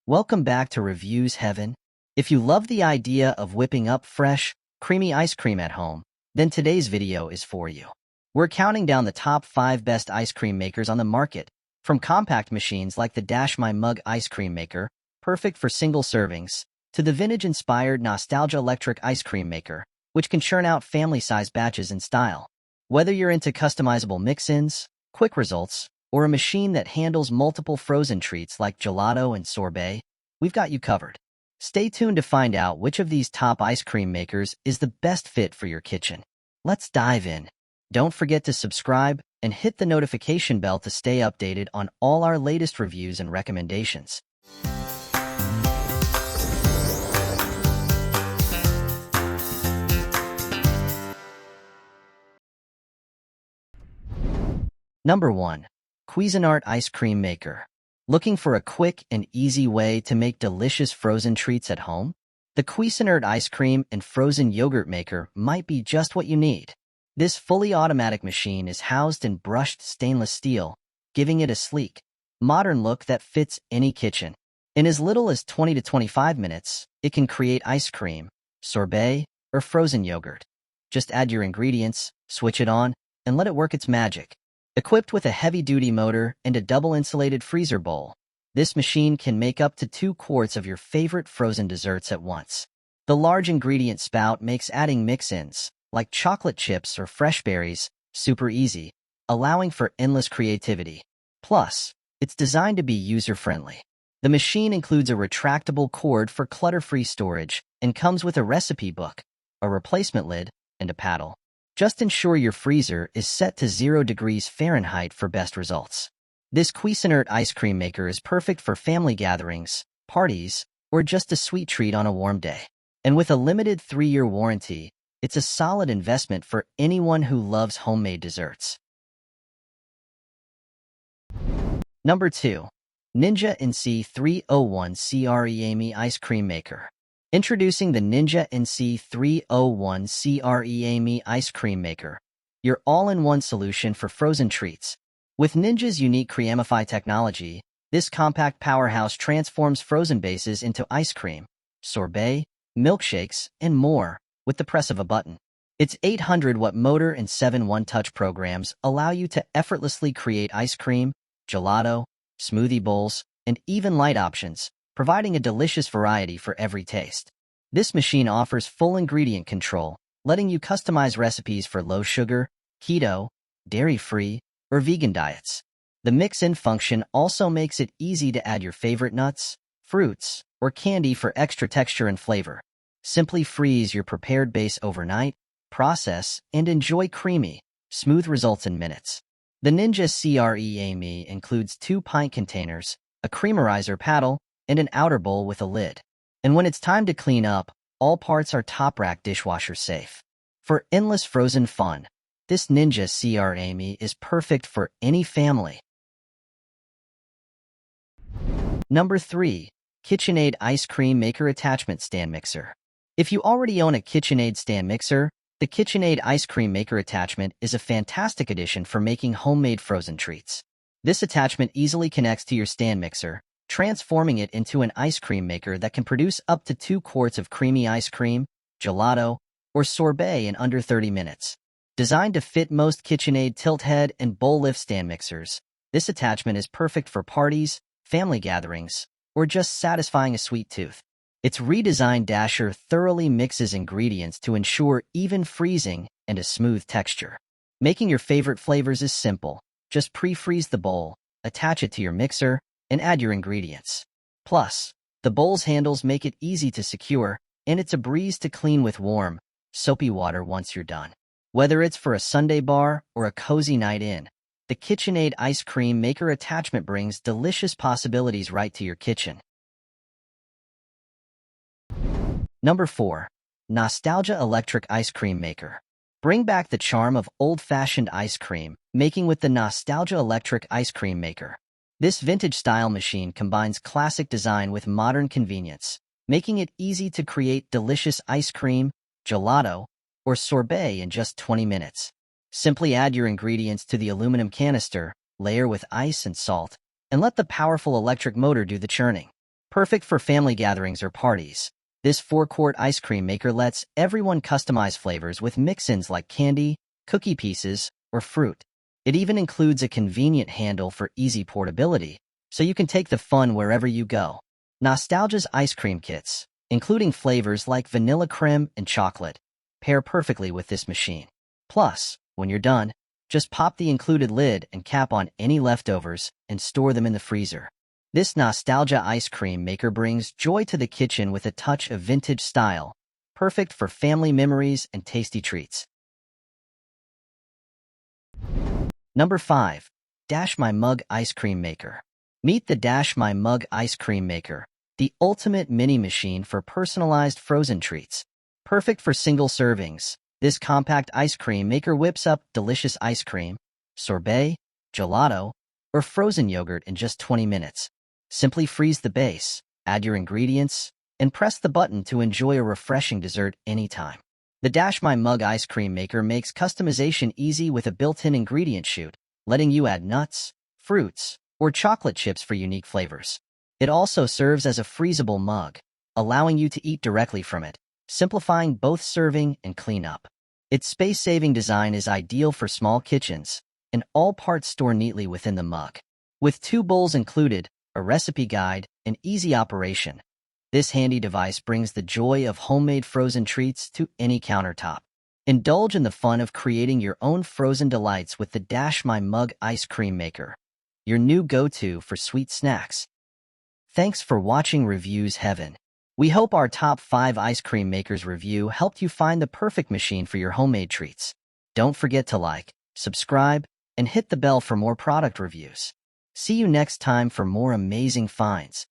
Welcome back to Reviewz Heaven. If you love the idea of whipping up fresh, creamy ice cream at home, then today's video is for you. We're counting down the top 5 best ice cream makers on the market, from compact machines like the Dash My Mug Ice Cream Maker, perfect for single servings, to the vintage-inspired Nostalgia Electric Ice Cream Maker, which can churn out family-sized batches in style. Whether you're into customizable mix-ins, quick results, or a machine that handles multiple frozen treats like gelato and sorbet, we've got you covered. Stay tuned to find out which of these top ice cream makers is the best fit for your kitchen. Let's dive in. Don't forget to subscribe and hit the notification bell to stay updated on all our latest reviews and recommendations. Number 1. Cuisinart Ice Cream Maker. Looking for a quick and easy way to make delicious frozen treats at home? The Cuisinart Ice Cream and Frozen Yogurt Maker might be just what you need. This fully automatic machine is housed in brushed stainless steel, giving it a sleek, modern look that fits any kitchen. In as little as 20 to 25 minutes, it can create ice cream, sorbet, or frozen yogurt. Just add your ingredients, switch it on, and let it work its magic. Equipped with a heavy-duty motor and a double-insulated freezer bowl, this machine can make up to 2 quarts of your favorite frozen desserts at once. The large ingredient spout makes adding mix-ins, like chocolate chips or fresh berries, super easy, allowing for endless creativity. Plus, it's designed to be user-friendly. The machine includes a retractable cord for clutter-free storage and comes with a recipe book, a replacement lid, and a paddle. Just ensure your freezer is set to 0 degrees Fahrenheit for best results. This Cuisinart Ice Cream Maker is perfect for family gatherings, parties, or just a sweet treat on a warm day. And with a limited 3-year warranty, it's a solid investment for anyone who loves homemade desserts. Number 2. Ninja NC301 CREAMi Ice Cream Maker. Introducing the Ninja NC301 CREAMi Ice Cream Maker, your all-in-one solution for frozen treats. With Ninja's unique CREAMi technology, this compact powerhouse transforms frozen bases into ice cream, sorbet, milkshakes, and more with the press of a button. Its 800-watt motor and 7 one-touch programs allow you to effortlessly create ice cream, gelato, smoothie bowls, and even light options, providing a delicious variety for every taste. This machine offers full ingredient control, letting you customize recipes for low-sugar, keto, dairy-free, or vegan diets. The mix-in function also makes it easy to add your favorite nuts, fruits, or candy for extra texture and flavor. Simply freeze your prepared base overnight, process, and enjoy creamy, smooth results in minutes. The Ninja CREAMi includes 2 pint containers, a creamerizer paddle, and an outer bowl with a lid. And when it's time to clean up, all parts are top-rack dishwasher safe. For endless frozen fun, this Ninja CREAMi is perfect for any family. Number 3. KitchenAid Ice Cream Maker Attachment Stand Mixer. If you already own a KitchenAid stand mixer, the KitchenAid Ice Cream Maker attachment is a fantastic addition for making homemade frozen treats. This attachment easily connects to your stand mixer, transforming it into an ice cream maker that can produce up to 2 quarts of creamy ice cream, gelato, or sorbet in under 30 minutes. Designed to fit most KitchenAid tilt head and bowl lift stand mixers, this attachment is perfect for parties, family gatherings, or just satisfying a sweet tooth. Its redesigned dasher thoroughly mixes ingredients to ensure even freezing and a smooth texture. Making your favorite flavors is simple. Just pre-freeze the bowl, attach it to your mixer, and add your ingredients. Plus, the bowl's handles make it easy to secure, and it's a breeze to clean with warm, soapy water once you're done. Whether it's for a Sunday bar or a cozy night in, the KitchenAid Ice Cream Maker attachment brings delicious possibilities right to your kitchen. Number 4. Nostalgia Electric Ice Cream Maker. Bring back the charm of old-fashioned ice cream making with the Nostalgia Electric Ice Cream Maker. This vintage-style machine combines classic design with modern convenience, making it easy to create delicious ice cream, gelato, or sorbet in just 20 minutes. Simply add your ingredients to the aluminum canister, layer with ice and salt, and let the powerful electric motor do the churning. Perfect for family gatherings or parties. This 4-quart ice cream maker lets everyone customize flavors with mix-ins like candy, cookie pieces, or fruit. It even includes a convenient handle for easy portability, so you can take the fun wherever you go. Nostalgia's ice cream kits, including flavors like vanilla creme and chocolate, pair perfectly with this machine. Plus, when you're done, just pop the included lid and cap on any leftovers and store them in the freezer. This nostalgia ice cream maker brings joy to the kitchen with a touch of vintage style, perfect for family memories and tasty treats. Number 5. Dash My Mug Ice Cream Maker. Meet the Dash My Mug Ice Cream Maker, the ultimate mini machine for personalized frozen treats. Perfect for single servings, this compact ice cream maker whips up delicious ice cream, sorbet, gelato, or frozen yogurt in just 20 minutes. Simply freeze the base, add your ingredients, and press the button to enjoy a refreshing dessert anytime. The Dash My Mug Ice Cream Maker makes customization easy with a built-in ingredient chute, letting you add nuts, fruits, or chocolate chips for unique flavors. It also serves as a freezable mug, allowing you to eat directly from it, simplifying both serving and cleanup. Its space-saving design is ideal for small kitchens, and all parts store neatly within the mug. With 2 bowls included, a recipe guide, and easy operation, this handy device brings the joy of homemade frozen treats to any countertop. Indulge in the fun of creating your own frozen delights with the Dash My Mug Ice Cream Maker, your new go-to for sweet snacks. Thanks for watching Reviewz Heaven. We hope our top 5 ice cream makers review helped you find the perfect machine for your homemade treats. Don't forget to like, subscribe, and hit the bell for more product reviews. See you next time for more amazing finds.